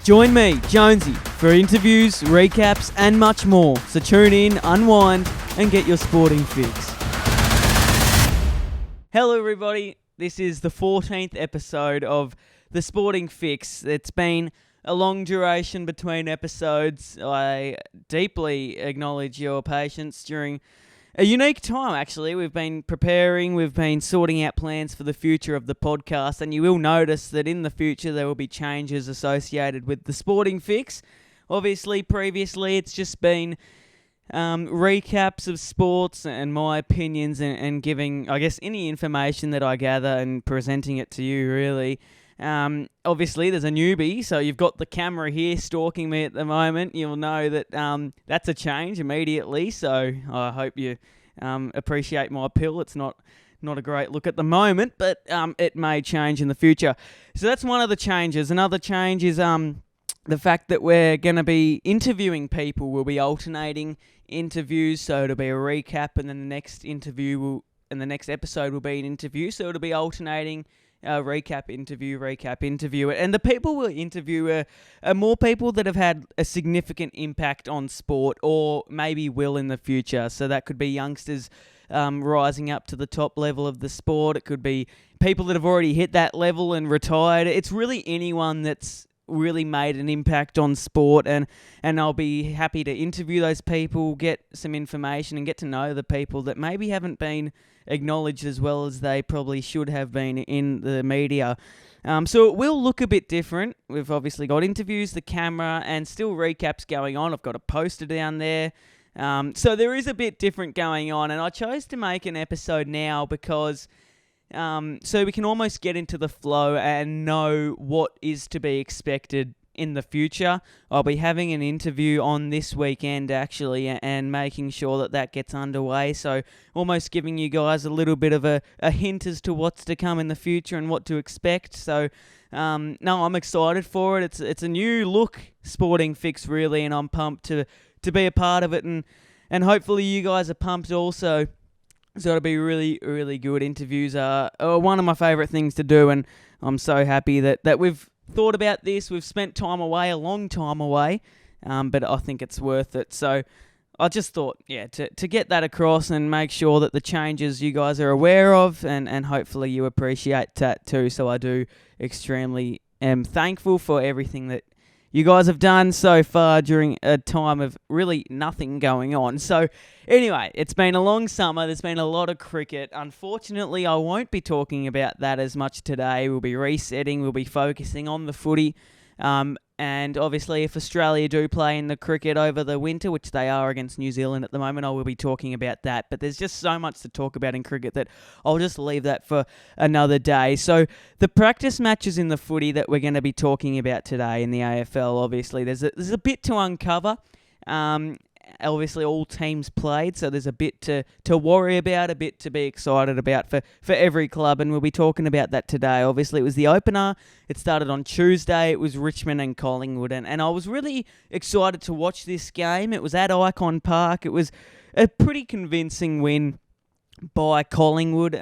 Join me, Jonesy, for interviews, recaps and much more. So tune in, unwind and get your sporting fix. Hello everybody, this is the 14th episode of the Sporting Fix. It's been a long duration between episodes. I deeply acknowledge your patience during a unique time, actually. We've been preparing, we've been sorting out plans for the future of the podcast, and you will notice that in the future there will be changes associated with the Sporting Fix. Obviously, previously it's just been recaps of sports and my opinions and giving, I guess, any information that I gather and presenting it to you, really. Obviously, there's a newbie, so you've got the camera here stalking me at the moment. You'll know that that's a change immediately, so I hope you appreciate my appeal. It's not a great look at the moment, but it may change in the future. So that's one of the changes. Another change is the fact that we're going to be interviewing people. We'll be alternating interviews, so it'll be a recap, and then the next episode will be an interview, so it'll be alternating recap, interview. And the people we'll interview are more people that have had a significant impact on sport or maybe will in the future. So that could be youngsters rising up to the top level of the sport. It could be people that have already hit that level and retired. It's really anyone that's really made an impact on sport, and I'll be happy to interview those people, get some information and get to know the people that maybe haven't been acknowledged as well as they probably should have been in the media. So it will look a bit different. We've obviously got interviews, the camera, and still recaps going on. I've got a poster down there. So there is a bit different going on, and I chose to make an episode now because so we can almost get into the flow and know what is to be expected in the future. I'll be having an interview on this weekend, actually, and making sure that gets underway. So almost giving you guys a little bit of a hint as to what's to come in the future and what to expect. So, no, I'm excited for it. It's a new look Sporting Fix, really, and I'm pumped to be a part of it. And hopefully you guys are pumped also. So it'll be really, really good. Interviews are one of my favourite things to do, and I'm so happy that we've thought about this. We've spent time away, a long time away, but I think it's worth it. So I just thought, to get that across and make sure that the changes you guys are aware of, and hopefully you appreciate that too. So I do extremely am thankful for everything that you guys have done so far during a time of really nothing going on. So anyway, it's been a long summer. There's been a lot of cricket. Unfortunately, I won't be talking about that as much today. We'll be resetting. We'll be focusing on the footy. And obviously, if Australia do play in the cricket over the winter, which they are against New Zealand at the moment, I will be talking about that. But there's just so much to talk about in cricket that I'll just leave that for another day. So the practice matches in the footy that we're going to be talking about today in the AFL, obviously, there's a bit to uncover. Obviously, all teams played, so there's a bit to worry about, a bit to be excited about for every club, and we'll be talking about that today. Obviously, it was the opener. It started on Tuesday. It was Richmond and Collingwood, and I was really excited to watch this game. It was at Icon Park. It was a pretty convincing win by Collingwood.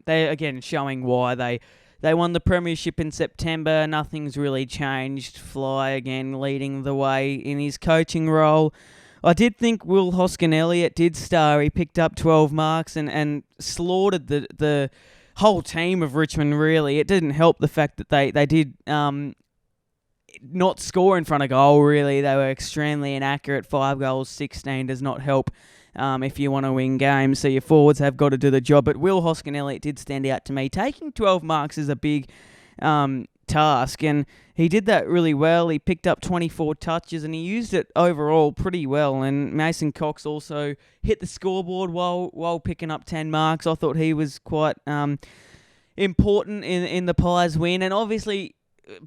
They, again, showing why they won the premiership in September. Nothing's really changed. Fly, again, leading the way in his coaching role. I did think Will Hoskin-Elliott did star. He picked up 12 marks and slaughtered the whole team of Richmond, really. It didn't help the fact that they did not score in front of goal, really. They were extremely inaccurate. 5 goals, 16 does not help if you want to win games. So your forwards have got to do the job. But Will Hoskin-Elliott did stand out to me. Taking 12 marks is a big task, and he did that really well. He picked up 24 touches and he used it overall pretty well, and Mason Cox also hit the scoreboard while picking up 10 marks. I thought he was quite important in the Pies win, and obviously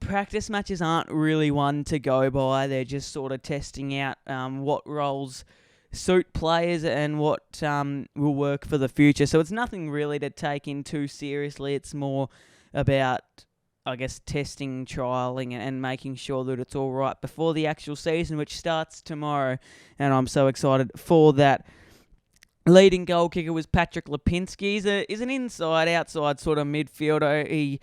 practice matches aren't really one to go by. They're just sort of testing out what roles suit players and what will work for the future. So it's nothing really to take in too seriously. It's more about, I guess, testing, trialling, and making sure that it's all right before the actual season, which starts tomorrow. And I'm so excited for that. Leading goal kicker was Patrick Lipinski. He's an inside-outside sort of midfielder.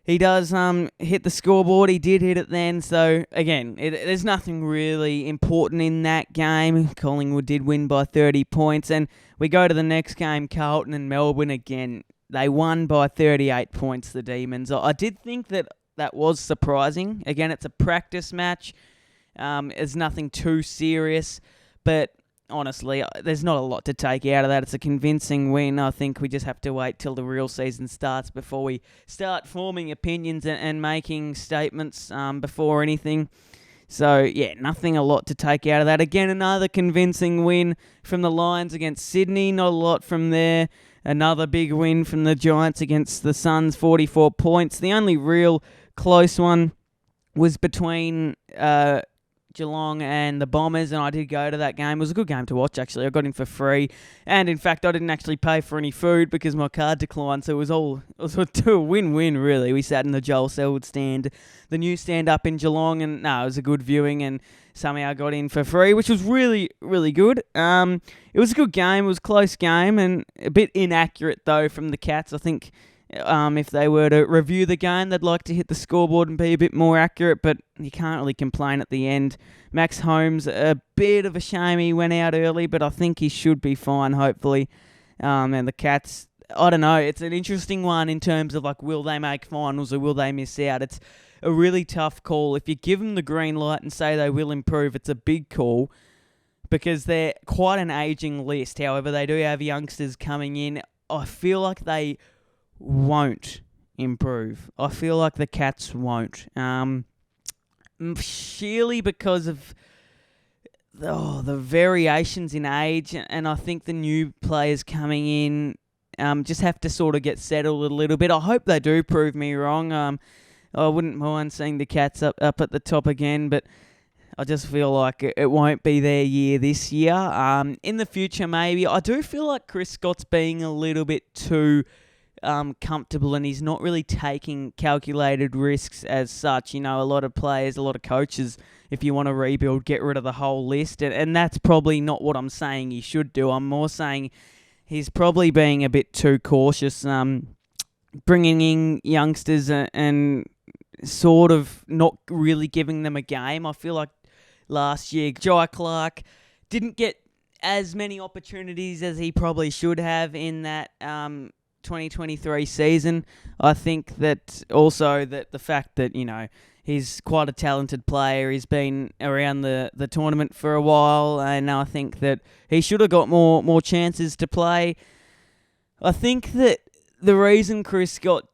he does hit the scoreboard. He did hit it then. So, again, there's nothing really important in that game. Collingwood did win by 30 points. And we go to the next game, Carlton and Melbourne again. They won by 38 points, the Demons. I did think that was surprising. Again, it's a practice match. It's nothing too serious. But honestly, there's not a lot to take out of that. It's a convincing win. I think we just have to wait till the real season starts before we start forming opinions and making statements before anything. So, yeah, nothing a lot to take out of that. Again, another convincing win from the Lions against Sydney. Not a lot from there. Another big win from the Giants against the Suns, 44 points. The only real close one was between Geelong and the Bombers, and I did go to that game. It was a good game to watch, actually. I got in for free, and in fact, I didn't actually pay for any food because my card declined, so it was a win-win, really. We sat in the Joel Selwood stand, the new stand up in Geelong, and it was a good viewing, and somehow I got in for free, which was really, really good. It was a good game. It was a close game, and a bit inaccurate, though, from the Cats. I think if they were to review the game, they'd like to hit the scoreboard and be a bit more accurate, but you can't really complain at the end. Max Holmes, a bit of a shame he went out early, but I think he should be fine, hopefully. And the Cats, I don't know, it's an interesting one in terms of, will they make finals or will they miss out? It's a really tough call. If you give them the green light and say they will improve, it's a big call because they're quite an ageing list. However, they do have youngsters coming in. I feel like they won't improve. I feel like the Cats won't. Sheerly because of the variations in age, and I think the new players coming in just have to sort of get settled a little bit. I hope they do prove me wrong. I wouldn't mind seeing the Cats up at the top again, but I just feel like it won't be their year this year. In the future, maybe. I do feel like Chris Scott's being a little bit too comfortable, and he's not really taking calculated risks as such. A lot of players, a lot of coaches, if you want to rebuild, get rid of the whole list, and that's probably not what I'm saying he should do. I'm more saying he's probably being a bit too cautious, bringing in youngsters and sort of not really giving them a game. I feel like last year, Jai Clark didn't get as many opportunities as he probably should have in that 2023 season. I think that also that the fact that, he's quite a talented player. He's been around the tournament for a while, and I think that he should have got more chances to play. I think that the reason Chris Scott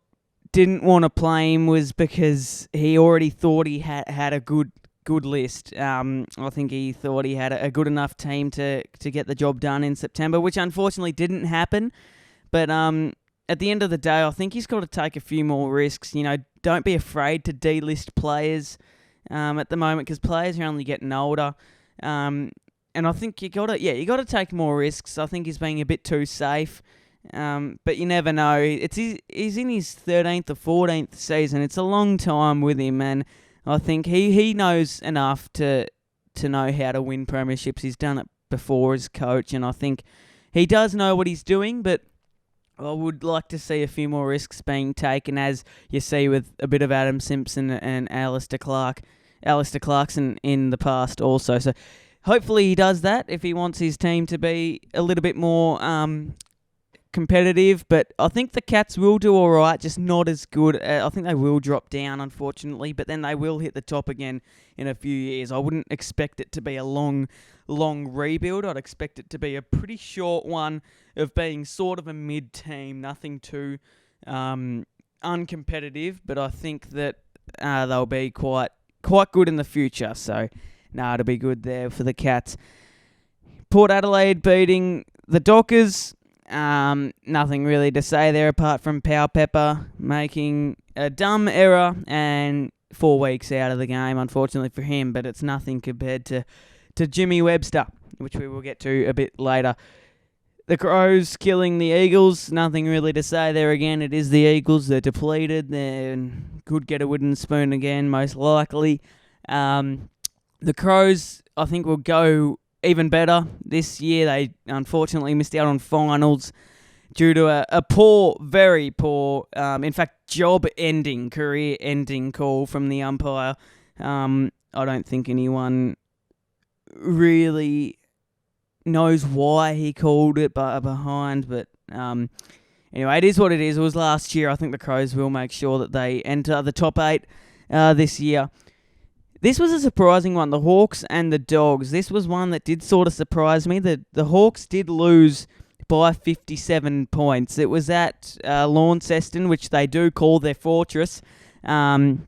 didn't want to play him was because he already thought he had a good list. I think he thought he had a good enough team to get the job done in September, which unfortunately didn't happen. But at the end of the day, I think he's got to take a few more risks. Don't be afraid to delist players at the moment because players are only getting older. And I think you got to take more risks. I think he's being a bit too safe. But you never know. He's in his 13th or 14th season. It's a long time with him, and I think he knows enough to know how to win premierships. He's done it before as coach, and I think he does know what he's doing, but I would like to see a few more risks being taken, as you see with a bit of Adam Simpson and Alistair Clarkson in the past also. So hopefully he does that if he wants his team to be a little bit more competitive. But I think the Cats will do all right, just not as good. I think they will drop down, unfortunately, but then they will hit the top again in a few years. I wouldn't expect it to be a long rebuild. I'd expect it to be a pretty short one of being sort of a mid-team, nothing too uncompetitive, but I think that they'll be quite good in the future. So, it'll be good there for the Cats. Port Adelaide beating the Dockers. Nothing really to say there apart from Power Pepper making a dumb error and 4 weeks out of the game, unfortunately for him, but it's nothing compared to Jimmy Webster, which we will get to a bit later. The Crows killing the Eagles. Nothing really to say there again. It is the Eagles. They're depleted. They could get a wooden spoon again, most likely. The Crows, I think, will go even better this year. They unfortunately missed out on finals. due to a poor, very poor, in fact, job-ending, career-ending call from the umpire. I don't think anyone really knows why he called it behind, but anyway, it is what it is. It was last year. I think the Crows will make sure that they enter the top 8 this year. This was a surprising one, the Hawks and the Dogs. This was one that did sort of surprise me. The Hawks did lose by 57 points. It was at Launceston, which they do call their fortress. And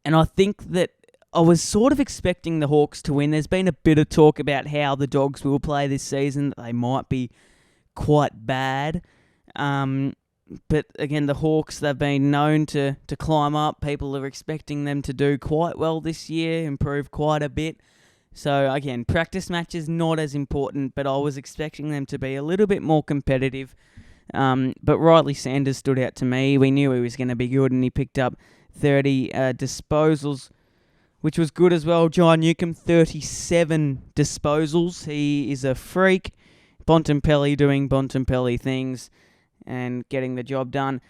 I think that I was sort of expecting the Hawks to win. There's been a bit of talk about how the Dogs will play this season, that they might be quite bad. But again, the Hawks, they've been known to climb up. People are expecting them to do quite well this year, improve quite a bit. So again, practice matches not as important, but I was expecting them to be a little bit more competitive. But Riley Sanders stood out to me. We knew he was going to be good, and he picked up 30 disposals, which was good as well. John Newcomb, 37 disposals. He is a freak. Bontempelli doing Bontempelli things and getting the job done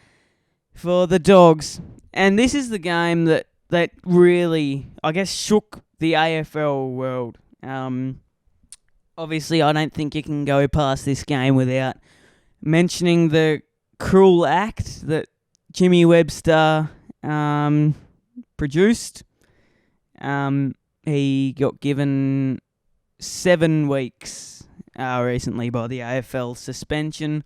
for the Dogs. And this is the game that really, I guess, shook the AFL world. Obviously, I don't think you can go past this game without mentioning the cruel act that Jimmy Webster produced. He got given 7 weeks recently by the AFL suspension.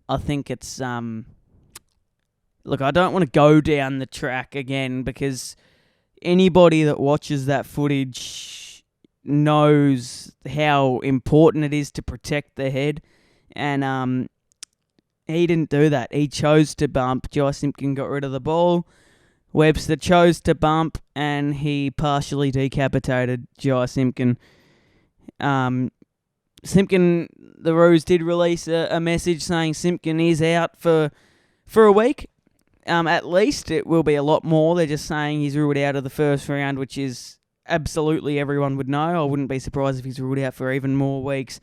I think it's... Look, I don't want to go down the track again, because anybody that watches that footage knows how important it is to protect the head. And he didn't do that. He chose to bump. Jai Simpkin got rid of the ball. Webster chose to bump, and he partially decapitated Jai Simpkin. Simpkin, the Roos did release a message saying Simpkin is out for a week. At least it will be a lot more. They're just saying he's ruled out of the first round, which is absolutely everyone would know. I wouldn't be surprised if he's ruled out for even more weeks.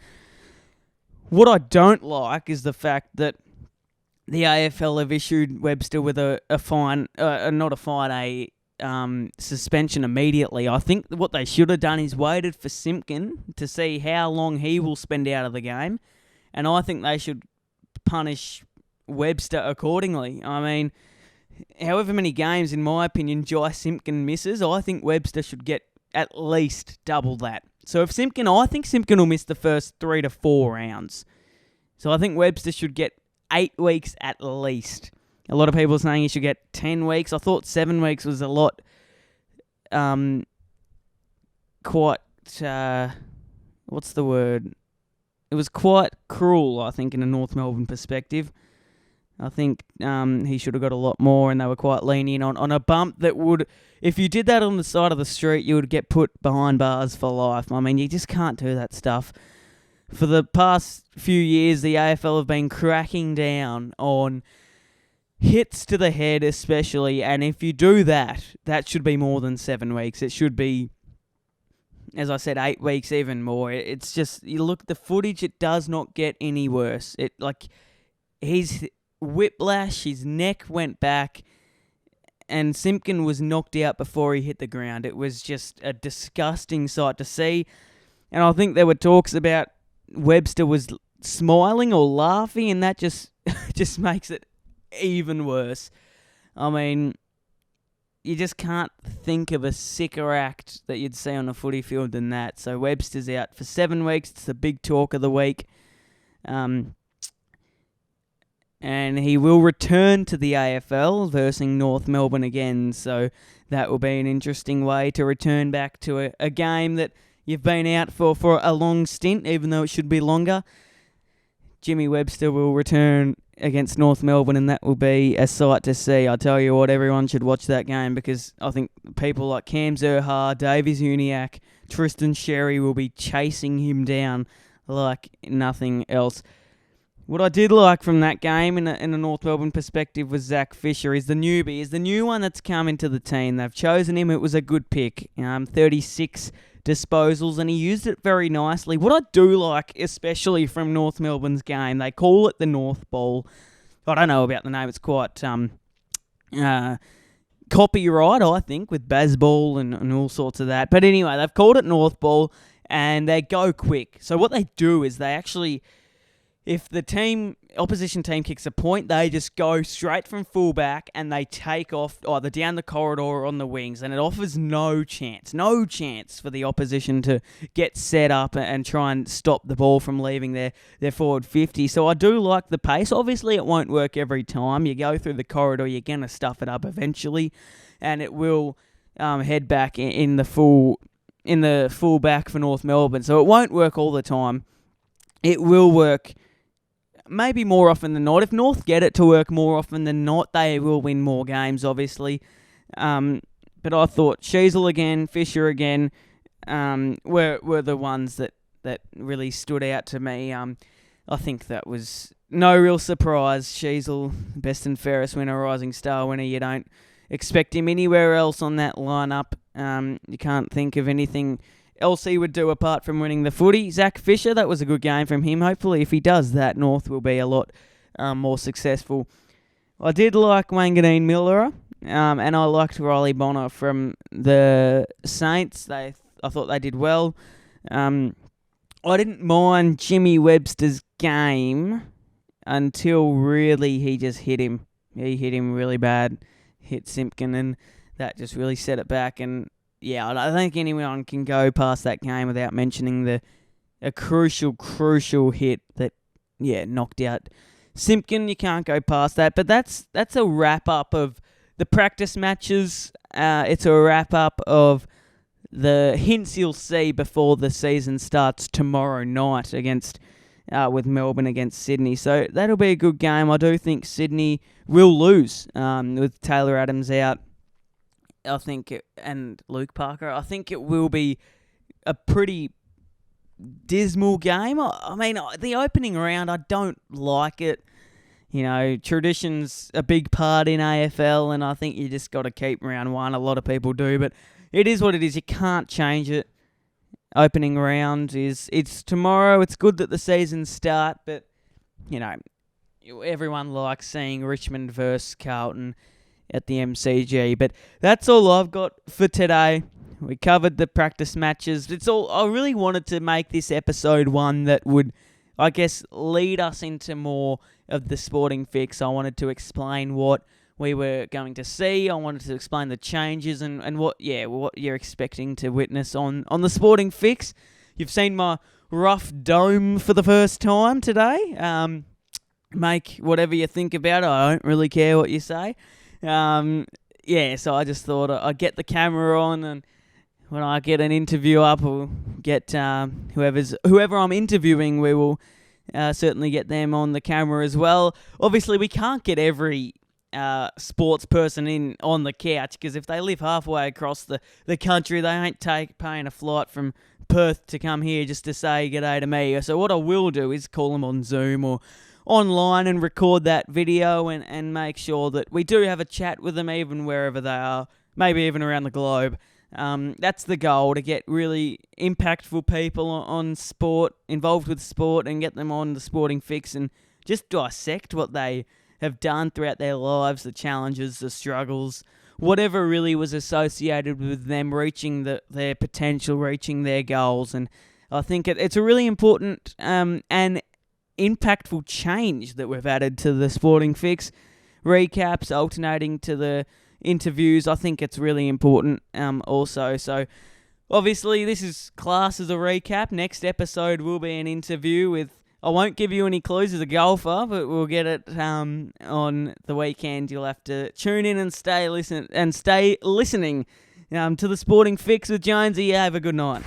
What I don't like is the fact that the AFL have issued Webster with a fine, suspension immediately. I think what they should have done is waited for Simpkin to see how long he will spend out of the game, and I think they should punish Webster accordingly. I mean, however many games, in my opinion, Jai Simpkin misses, I think Webster should get at least double that. So I think Simpkin will miss the first 3 to 4 rounds. So I think Webster should get 8 weeks at least. A lot of people are saying he should get 10 weeks. I thought 7 weeks was a lot, what's the word? It was quite cruel, I think, in a North Melbourne perspective. I think he should have got a lot more, and they were quite lenient on a bump that would, if you did that on the side of the street, you would get put behind bars for life. I mean, you just can't do that stuff. For the past few years, the AFL have been cracking down on hits to the head especially, and if you do that, that should be more than 7 weeks. It should be, as I said, 8 weeks, even more. It's just, you look at the footage, it does not get any worse. His whiplash, his neck went back, and Simpkin was knocked out before he hit the ground. It was just a disgusting sight to see, and I think there were talks about Webster was smiling or laughing, and that just makes it even worse. I mean, you just can't think of a sicker act that you'd see on a footy field than that. So Webster's out for 7 weeks. It's the big talk of the week. And he will return to the AFL versus North Melbourne again. So that will be an interesting way to return back to a game that you've been out for a long stint, even though it should be longer. Jimmy Webster will return against North Melbourne, and that will be a sight to see. I tell you what, everyone should watch that game, because I think people like Cam Zurhaar, Davies Uniacke, Tristan Sherry will be chasing him down like nothing else. What I did like from that game in a North Melbourne perspective was Zach Fisher. He's the newbie. He's the new one that's come into the team. They've chosen him. It was a good pick. 36 disposals, and he used it very nicely. What I do like, especially from North Melbourne's game, they call it the North Ball. I don't know about the name. It's quite copyright, I think, with Bazball and all sorts of that. But anyway, they've called it North Ball, and they go quick. So what they do is they actually, if the opposition team kicks a point, they just go straight from fullback and they take off either down the corridor or on the wings, and it offers no chance for the opposition to get set up and try and stop the ball from leaving their forward 50. So I do like the pace. Obviously, it won't work every time. You go through the corridor, you're going to stuff it up eventually, and it will head back in the full back for North Melbourne. So it won't work all the time. It will work maybe more often than not. If North get it to work more often than not, they will win more games, obviously. But I thought Sheasel again, Fisher again, were the ones that really stood out to me. I think that was no real surprise. Sheasel, best and fairest winner, rising star winner. You don't expect him anywhere else on that lineup. You can't think of anything else he would do apart from winning the footy. Zach Fisher, that was a good game from him. Hopefully, if he does that, North will be a lot more successful. I did like Wanganeen Miller, and I liked Riley Bonner from the Saints. I thought they did well. I didn't mind Jimmy Webster's game until really he just hit him. He hit him really bad, hit Simpkin, and that just really set it back. And yeah, I don't think anyone can go past that game without mentioning a crucial hit that, knocked out Simpkin. You can't go past that. But that's a wrap-up of the practice matches. It's a wrap-up of the hints you'll see before the season starts tomorrow night with Melbourne against Sydney. So that'll be a good game. I do think Sydney will lose with Taylor Adams out. I think, and Luke Parker, I think it will be a pretty dismal game. I mean, the opening round, I don't like it. Tradition's a big part in AFL, and I think you just got to keep round one. A lot of people do, but it is what it is. You can't change it. Opening round it's tomorrow. It's good that the seasons start, but, everyone likes seeing Richmond versus Carlton at the MCG. But that's all I've got for today. We covered the practice matches. I really wanted to make this episode one that would, I guess, lead us into more of the Sporting Fix. I wanted to explain what we were going to see. I wanted to explain the changes and what you're expecting to witness on the Sporting Fix. You've seen my rough dome for the first time today. Make whatever you think about it. I don't really care what you say. So I just thought I'd get the camera on, and when I get an interview up, we'll get whoever I'm interviewing, we will certainly get them on the camera as well. Obviously, we can't get every sports person in on the couch, because if they live halfway across the country, they ain't paying a flight from Perth to come here just to say g'day to me. So what I will do is call them on Zoom or online and record that video and make sure that we do have a chat with them even wherever they are, maybe even around the globe. That's the goal, to get really impactful people on sport, involved with sport, and get them on the Sporting Fix and just dissect what they have done throughout their lives, the challenges, the struggles, whatever really was associated with them reaching their potential, reaching their goals. And I think it's a really important and impactful change that we've added to the Sporting Fix. Recaps alternating to the interviews. I think it's really important also. So obviously this is class as a recap. Next episode will be an interview with, I won't give you any clues as a golfer, but we'll get it on the weekend. You'll have to tune in and stay listening to the Sporting Fix with Jonesy. Have a good night.